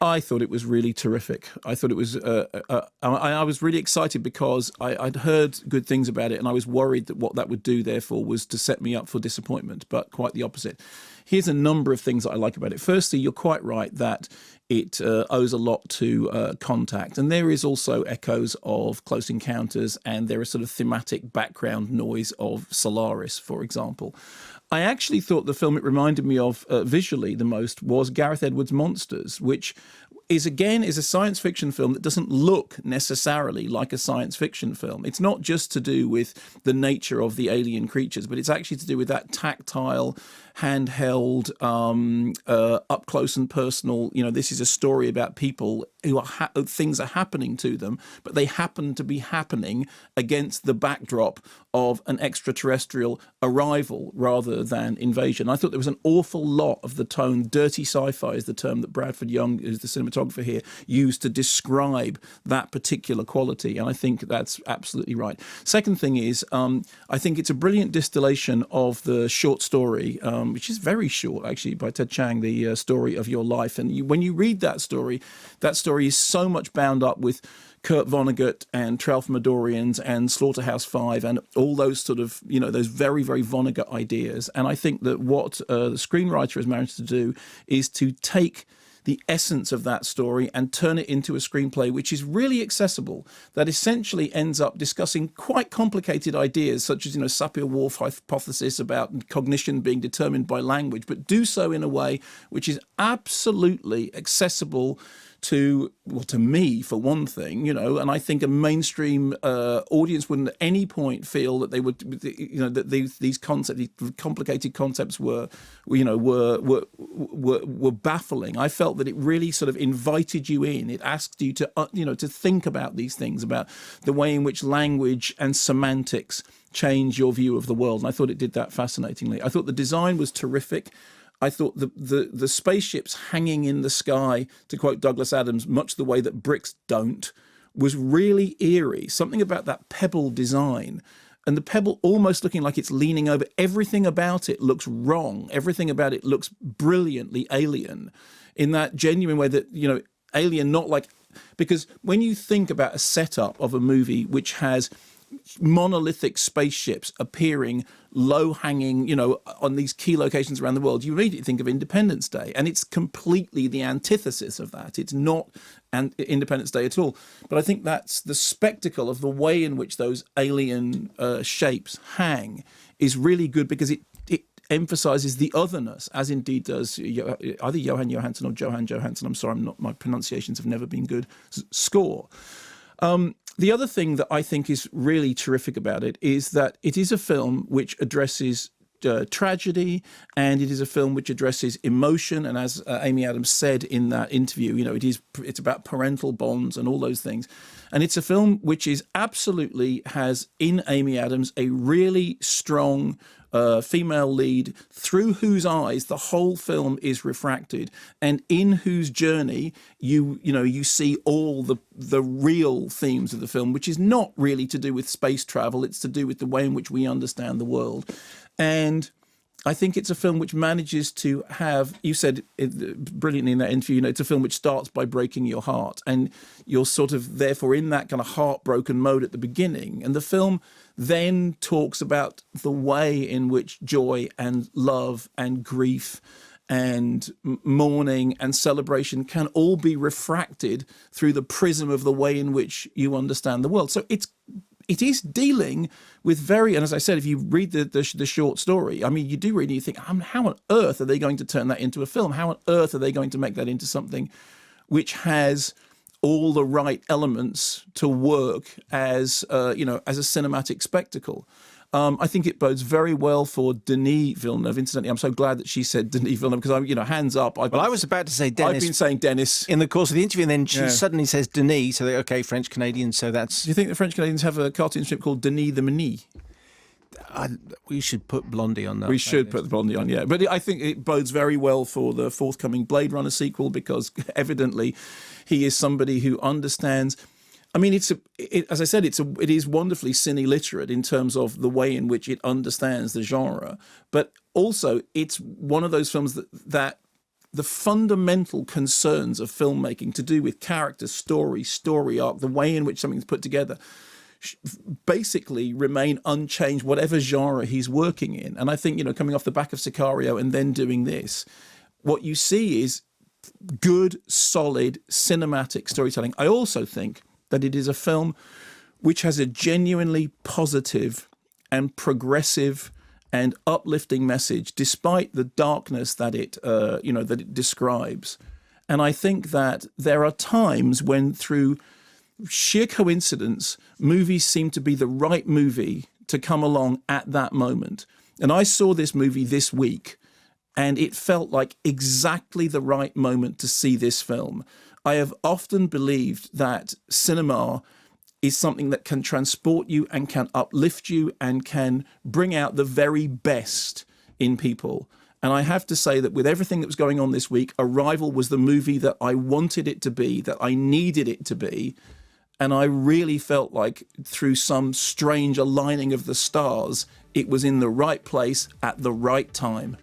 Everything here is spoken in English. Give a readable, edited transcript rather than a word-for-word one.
I thought it was really terrific. I thought it was. I was really excited because I'd heard good things about it, and I was worried that what that would do, therefore, was to set me up for disappointment. But quite the opposite. Here's a number of things that I like about it. Firstly, you're quite right that it owes a lot to Contact, and there is also echoes of Close Encounters, and there is sort of thematic background noise of Solaris, for example. I actually thought the film it reminded me of visually the most was Gareth Edwards' Monsters, which is a science fiction film that doesn't look necessarily like a science fiction film. It's not just to do with the nature of the alien creatures, but it's actually to do with that tactile, handheld, up close and personal. This is a story about people who things are happening to them, but they happen to be happening against the backdrop of an extraterrestrial arrival rather than invasion. I thought there was an awful lot of the tone. Dirty sci-fi is the term that Bradford Young, who's the cinematographer here, used to describe that particular quality, and I think that's absolutely right. Second thing is, I think it's a brilliant distillation of the short story, which is very short, actually, by Ted Chiang, the story of your life. And when you read that story is so much bound up with Kurt Vonnegut and Tralfamadorians and Slaughterhouse-Five and all those sort of, those very, very Vonnegut ideas. And I think that what the screenwriter has managed to do is to take the essence of that story and turn it into a screenplay which is really accessible, that essentially ends up discussing quite complicated ideas such as, Sapir-Whorf hypothesis about cognition being determined by language, but do so in a way which is absolutely accessible to me, for one thing, and I think a mainstream audience wouldn't at any point feel that they would, that these concepts, these complicated concepts were baffling. I felt that it really sort of invited you in. It asked you to, to think about these things, about the way in which language and semantics change your view of the world. And I thought it did that fascinatingly. I thought the design was terrific. I thought the spaceships hanging in the sky, to quote Douglas Adams, much the way that bricks don't, was really eerie. Something about that pebble design, and the pebble almost looking like it's leaning over. Everything about it looks wrong. Everything about it looks brilliantly alien, in that genuine way that, alien, not like, because when you think about a setup of a movie which has monolithic spaceships appearing low-hanging, on these key locations around the world, you immediately think of Independence Day, and it's completely the antithesis of that. It's not Independence Day at all. But I think that's the spectacle of the way in which those alien shapes hang is really good, because it emphasizes the otherness, as indeed does either Johan Johansson or Johan Johansson. I'm sorry, my pronunciations have never been good. Score. The other thing that I think is really terrific about it is that it is a film which addresses tragedy, and it is a film which addresses emotion. And as Amy Adams said in that interview, it's about parental bonds and all those things. And it's a film which is absolutely has in Amy Adams a really strong female lead, through whose eyes the whole film is refracted, and in whose journey you see all the real themes of the film, which is not really to do with space travel. It's to do with the way in which we understand the world. And I think it's a film which manages to have, you said it brilliantly in that interview, it's a film which starts by breaking your heart, and you're sort of therefore in that kind of heartbroken mode at the beginning. And the film then talks about the way in which joy and love and grief and mourning and celebration can all be refracted through the prism of the way in which you understand the world. So it is dealing with very, and as I said, if you read the short story, I mean, you do read and you think, how on earth are they going to turn that into a film? How on earth are they going to make that into something which has all the right elements to work as as a cinematic spectacle? I think it bodes very well for Denis Villeneuve. Incidentally, I'm so glad that she said Denis Villeneuve, because I'm, hands up. I was about to say Dennis. I've been saying Dennis in the course of the interview, and then she suddenly says Denis. So okay, French Canadian. So that's. Do you think the French Canadians have a cartoon strip called Denis the Mini? We should put Blondie on that. We should put the Blondie on, yeah. But I think it bodes very well for the forthcoming Blade Runner sequel, because evidently he is somebody who understands. I mean, as I said, it is wonderfully cine literate in terms of the way in which it understands the genre, but also it's one of those films that the fundamental concerns of filmmaking to do with character, story arc, the way in which something's put together, basically remain unchanged, whatever genre he's working in. And I think, you know, coming off the back of Sicario and then doing this, what you see is good, solid, cinematic storytelling. I also think that it is a film which has a genuinely positive and progressive and uplifting message, despite the darkness that it, that it describes. And I think that there are times when, through sheer coincidence, movies seem to be the right movie to come along at that moment. And I saw this movie this week, and it felt like exactly the right moment to see this film. I have often believed that cinema is something that can transport you and can uplift you and can bring out the very best in people. And I have to say that with everything that was going on this week, Arrival was the movie that I wanted it to be, that I needed it to be. And I really felt like, through some strange aligning of the stars, it was in the right place at the right time.